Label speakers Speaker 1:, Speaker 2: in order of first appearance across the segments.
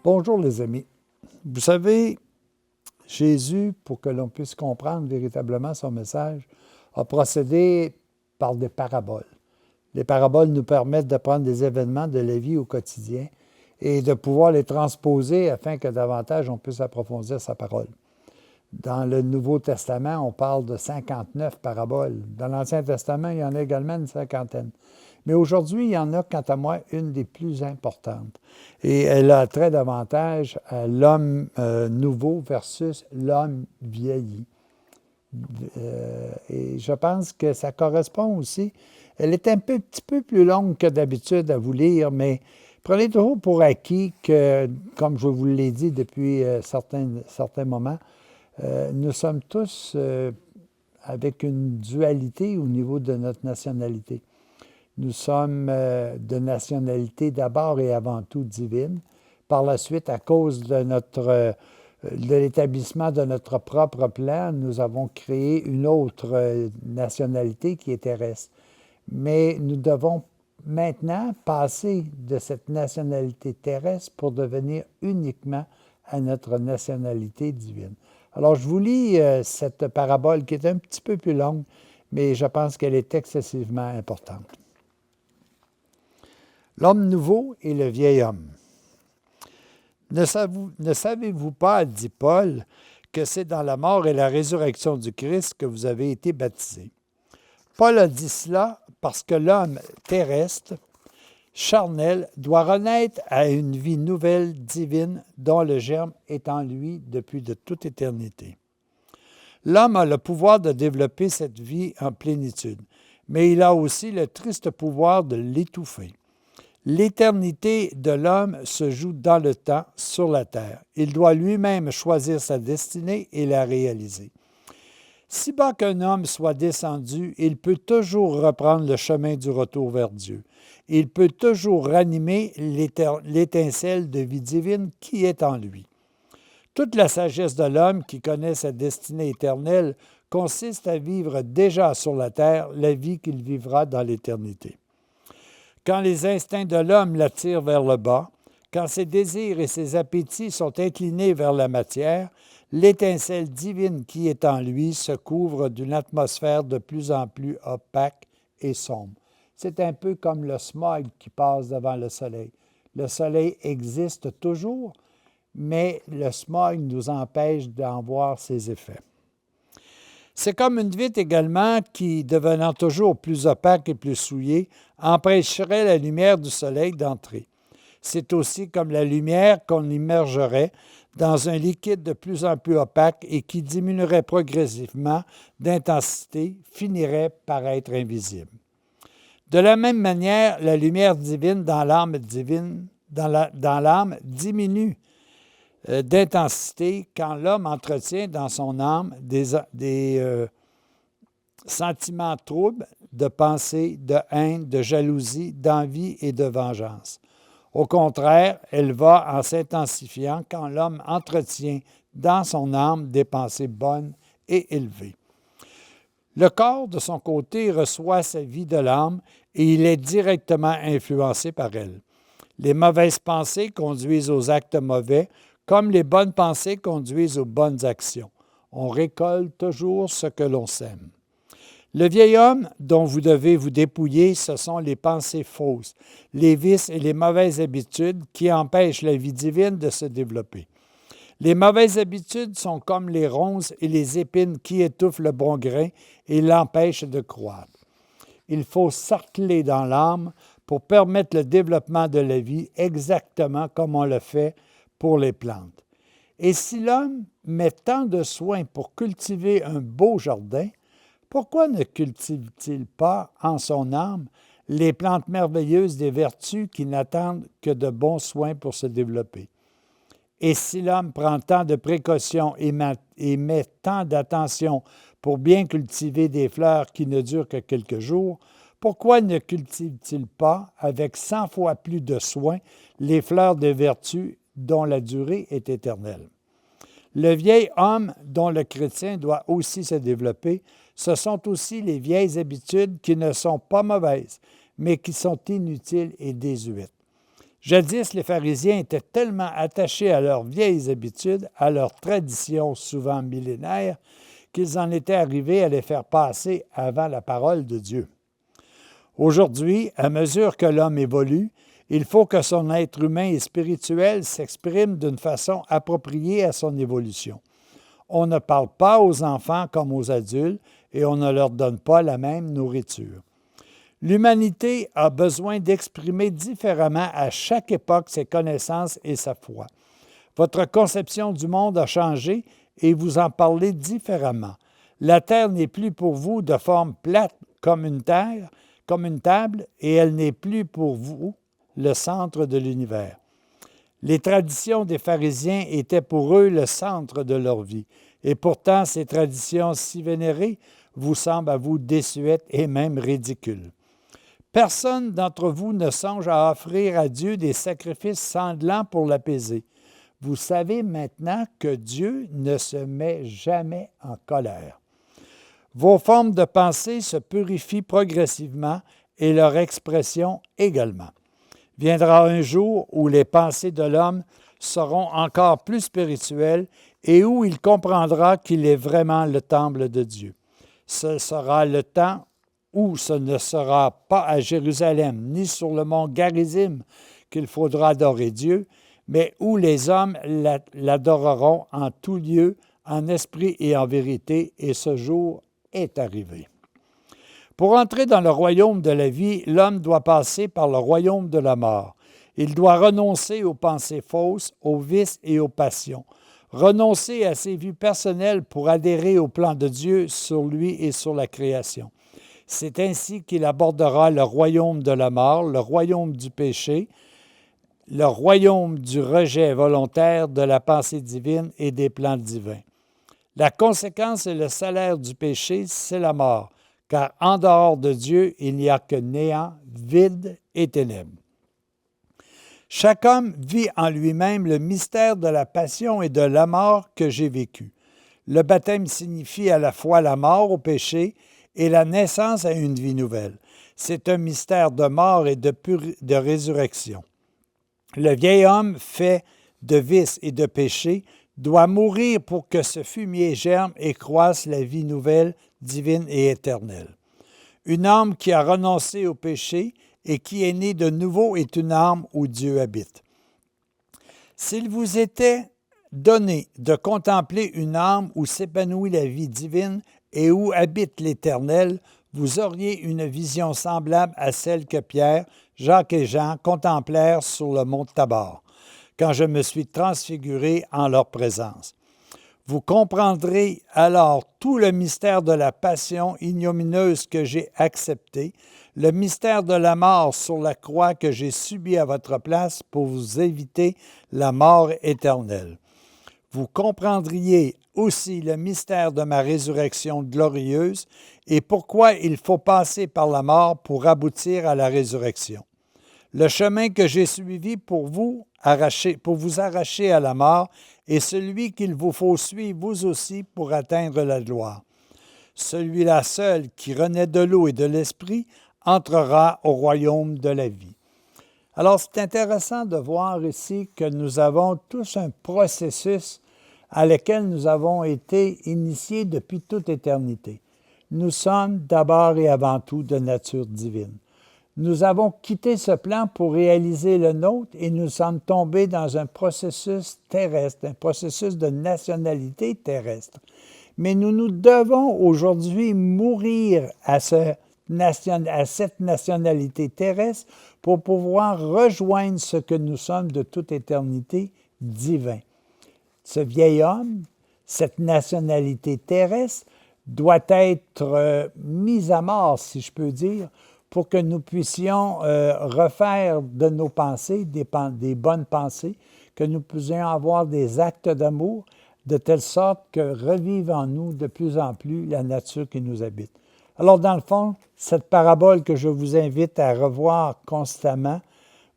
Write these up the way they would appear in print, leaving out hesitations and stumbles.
Speaker 1: Bonjour les amis. Vous savez, Jésus, pour que l'on puisse comprendre véritablement son message, a procédé par des paraboles. Les paraboles nous permettent de prendre des événements de la vie au quotidien et de pouvoir les transposer afin que davantage on puisse approfondir sa parole. Dans le Nouveau Testament, on parle de 59 paraboles. Dans l'Ancien Testament, il y en a également une cinquantaine. Mais aujourd'hui, il y en a, quant à moi, une des plus importantes. Et elle a trait davantage à l'homme nouveau versus l'homme vieilli. Et je pense que ça correspond aussi. Elle est un petit peu plus longue que d'habitude à vous lire, mais prenez toujours pour acquis que, comme je vous l'ai dit depuis certains moments, nous sommes tous avec une dualité au niveau de notre nationalité. Nous sommes de nationalité d'abord et avant tout divine. Par la suite, à cause de l'établissement de notre propre plan, nous avons créé une autre nationalité qui est terrestre. Mais nous devons maintenant passer de cette nationalité terrestre pour devenir uniquement à notre nationalité divine. Alors, je vous lis cette parabole qui est un petit peu plus longue, mais je pense qu'elle est excessivement importante. L'homme nouveau et le vieil homme. Ne savez-vous pas, dit Paul, que c'est dans la mort et la résurrection du Christ que vous avez été baptisés? Paul a dit cela parce que l'homme terrestre, charnel, doit renaître à une vie nouvelle, divine, dont le germe est en lui depuis de toute éternité. L'homme a le pouvoir de développer cette vie en plénitude, mais il a aussi le triste pouvoir de l'étouffer. L'éternité de l'homme se joue dans le temps, sur la terre. Il doit lui-même choisir sa destinée et la réaliser. Si bas qu'un homme soit descendu, il peut toujours reprendre le chemin du retour vers Dieu. Il peut toujours ranimer l'étincelle de vie divine qui est en lui. Toute la sagesse de l'homme qui connaît sa destinée éternelle consiste à vivre déjà sur la terre la vie qu'il vivra dans l'éternité. Quand les instincts de l'homme l'attirent vers le bas, quand ses désirs et ses appétits sont inclinés vers la matière, l'étincelle divine qui est en lui se couvre d'une atmosphère de plus en plus opaque et sombre. C'est un peu comme le smog qui passe devant le soleil. Le soleil existe toujours, mais le smog nous empêche d'en voir ses effets. C'est comme une vitre également qui, devenant toujours plus opaque et plus souillée, empêcherait la lumière du soleil d'entrer. C'est aussi comme la lumière qu'on immergerait dans un liquide de plus en plus opaque et qui diminuerait progressivement d'intensité, finirait par être invisible. De la même manière, la lumière divine dans l'âme diminue d'intensité quand l'homme entretient dans son âme des sentiments troubles de pensée, de haine, de jalousie, d'envie et de vengeance. Au contraire, elle va en s'intensifiant quand l'homme entretient dans son âme des pensées bonnes et élevées. Le corps, de son côté, reçoit sa vie de l'âme et il est directement influencé par elle. Les mauvaises pensées conduisent aux actes mauvais, comme les bonnes pensées conduisent aux bonnes actions. On récolte toujours ce que l'on sème. Le vieil homme dont vous devez vous dépouiller, ce sont les pensées fausses, les vices et les mauvaises habitudes qui empêchent la vie divine de se développer. Les mauvaises habitudes sont comme les ronces et les épines qui étouffent le bon grain et l'empêchent de croître. Il faut sarcler dans l'âme pour permettre le développement de la vie exactement comme on le fait pour les plantes. Et si l'homme met tant de soin pour cultiver un beau jardin, pourquoi ne cultive-t-il pas en son âme les plantes merveilleuses des vertus qui n'attendent que de bons soins pour se développer? Et si l'homme prend tant de précautions et met tant d'attention pour bien cultiver des fleurs qui ne durent que quelques jours, pourquoi ne cultive-t-il pas, avec 100 fois plus de soin, les fleurs des vertus dont la durée est éternelle? Le vieil homme dont le chrétien doit aussi se développer, ce sont aussi les vieilles habitudes qui ne sont pas mauvaises, mais qui sont inutiles et désuètes. Jadis, les pharisiens étaient tellement attachés à leurs vieilles habitudes, à leurs traditions souvent millénaires, qu'ils en étaient arrivés à les faire passer avant la parole de Dieu. Aujourd'hui, à mesure que l'homme évolue, il faut que son être humain et spirituel s'exprime d'une façon appropriée à son évolution. On ne parle pas aux enfants comme aux adultes et on ne leur donne pas la même nourriture. L'humanité a besoin d'exprimer différemment à chaque époque ses connaissances et sa foi. Votre conception du monde a changé et vous en parlez différemment. La terre n'est plus pour vous de forme plate comme une table, et elle n'est plus pour vous le centre de l'univers. Les traditions des pharisiens étaient pour eux le centre de leur vie, et pourtant ces traditions si vénérées vous semblent à vous désuètes et même ridicules. Personne d'entre vous ne songe à offrir à Dieu des sacrifices sanglants pour l'apaiser. Vous savez maintenant que Dieu ne se met jamais en colère. Vos formes de pensée se purifient progressivement et leur expression également. Viendra un jour où les pensées de l'homme seront encore plus spirituelles et où il comprendra qu'il est vraiment le temple de Dieu. Ce sera le temps où ce ne sera pas à Jérusalem ni sur le mont Garizim qu'il faudra adorer Dieu, mais où les hommes l'adoreront en tout lieu, en esprit et en vérité, et ce jour est arrivé. Pour entrer dans le royaume de la vie, l'homme doit passer par le royaume de la mort. Il doit renoncer aux pensées fausses, aux vices et aux passions, renoncer à ses vues personnelles pour adhérer au plan de Dieu sur lui et sur la création. C'est ainsi qu'il abordera le royaume de la mort, le royaume du péché, le royaume du rejet volontaire de la pensée divine et des plans divins. La conséquence et le salaire du péché, c'est la mort, car en dehors de Dieu, il n'y a que néant, vide et ténèbres. Chaque homme vit en lui-même le mystère de la passion et de la mort que j'ai vécu. Le baptême signifie à la fois la mort au péché et la naissance à une vie nouvelle. C'est un mystère de mort et de résurrection. Le vieil homme, fait de vices et de péchés, doit mourir pour que ce fumier germe et croisse la vie nouvelle, divine et éternelle. Une âme qui a renoncé au péché et qui est née de nouveau est une âme où Dieu habite. S'il vous était donné de contempler une âme où s'épanouit la vie divine et où habite l'Éternel, vous auriez une vision semblable à celle que Pierre, Jacques et Jean contemplèrent sur le mont Tabor, quand je me suis transfiguré en leur présence. Vous comprendrez alors tout le mystère de la passion ignominieuse que j'ai acceptée, le mystère de la mort sur la croix que j'ai subi à votre place pour vous éviter la mort éternelle. Vous comprendriez aussi le mystère de ma résurrection glorieuse et pourquoi il faut passer par la mort pour aboutir à la résurrection. Le chemin que j'ai suivi pour vous arracher à la mort est celui qu'il vous faut suivre vous aussi pour atteindre la gloire. Celui-là seul qui renaît de l'eau et de l'esprit entrera au royaume de la vie. Alors, c'est intéressant de voir ici que nous avons tous un processus à lequel nous avons été initiés depuis toute éternité. Nous sommes d'abord et avant tout de nature divine. Nous avons quitté ce plan pour réaliser le nôtre et nous sommes tombés dans un processus terrestre, un processus de nationalité terrestre. Mais nous devons aujourd'hui mourir à cette nationalité terrestre pour pouvoir rejoindre ce que nous sommes de toute éternité divin. Ce vieil homme, cette nationalité terrestre, doit être mise à mort, si je peux dire, pour que nous puissions refaire de nos pensées des bonnes pensées, que nous puissions avoir des actes d'amour, de telle sorte que revive en nous de plus en plus la nature qui nous habite. Alors, dans le fond, cette parabole que je vous invite à revoir constamment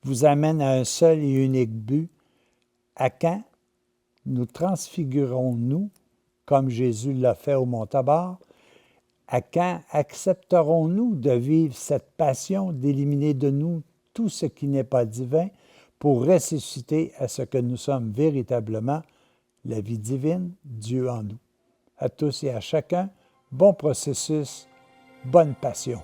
Speaker 1: vous amène à un seul et unique but. À quand nous transfigurons-nous, comme Jésus l'a fait au mont Tabor? À quand accepterons-nous de vivre cette passion, d'éliminer de nous tout ce qui n'est pas divin, pour ressusciter à ce que nous sommes véritablement, la vie divine, Dieu en nous. À tous et à chacun, bon processus, bonne passion.